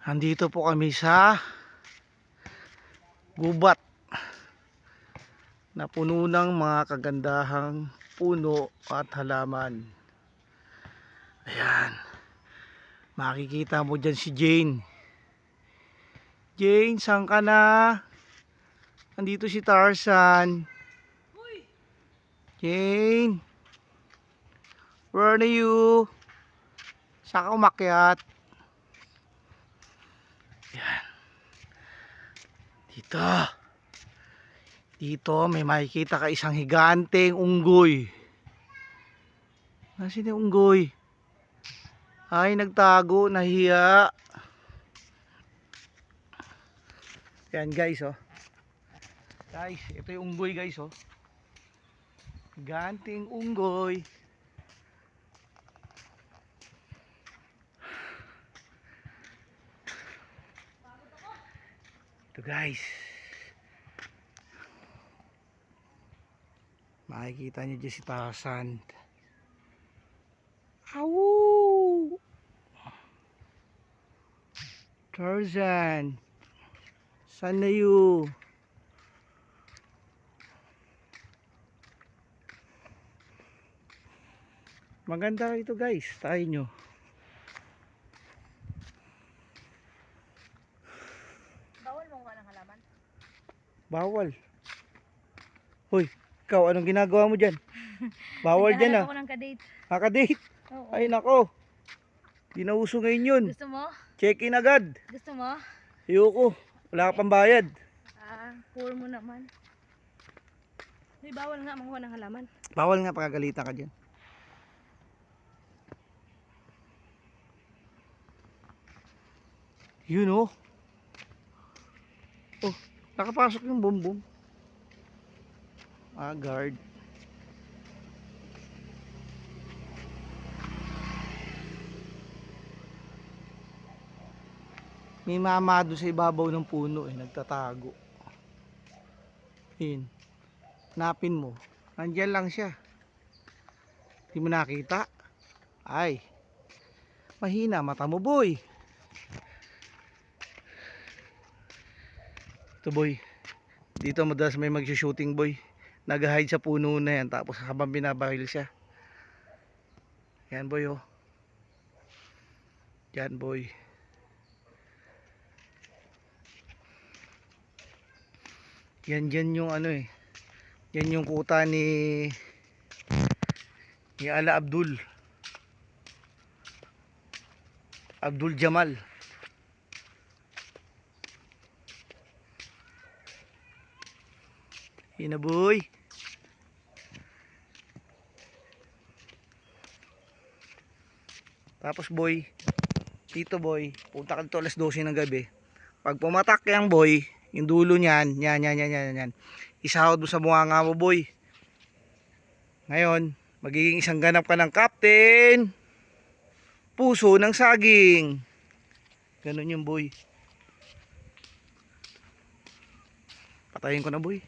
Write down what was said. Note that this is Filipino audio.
Andito po kami sa gubat na puno ng mga kagandahang puno at halaman. Ayan. Makikita mo dyan si Jane. Jane, saan ka na? Andito si Tarzan. Jane, where are you? Saan ka umakyat? Ayan. Dito may makikita ka isang higanteng unggoy. Nasaan yung unggoy? Ay, nagtago, nahiya. Yan guys, oh. Guys, ito yung unggoy guys, oh. Higanteng unggoy. Ito guys. Makikita nyo dyan si Tarzan. Awoo! Tarzan, saan na you? Maganda ito guys, tayo nyo. Bawal mo ka ng halaman? Bawal. Hoy, ikaw anong ginagawa mo dyan? Bawal dyan, ah. Ako ng kadate. Nakadate? Oo. Ay nako. Dinauso ngayon yun. Gusto mo? Check in agad. Gusto mo? Ayoko. Wala ka pang bayad. Poor mo naman. Uy, bawal nga manguha ng halaman. Bawal nga, pagagalitan ka dyan. Yun, oh. Oh, nakapasok yung bumbum. Guard. May mama doon sa ibabaw ng puno, nagtatago. Yun. Hanapin mo. Nandiyan lang siya. Hindi mo nakita? Ay. Mahina mata mo, boy. Ito, boy. Dito madalas may mag-shooting, boy. Nag-hide sa puno na yan. Tapos habang binabaril siya. Yan, boy, oh. Yan, boy. Yan dyan yung ano eh. Yan yung kuta ni Ala Abdul Jamal. Yun na, boy. Tapos boy, dito boy, punta ka dito alas 12 ng gabi. Pag pumatak yung boy, yung dulo niyan, yan. Isahod mo sa bunganga mo, boy. Ngayon, magiging isang ganap ka ng captain. Puso ng saging. Ganun yung boy. Patayin ko na, boy.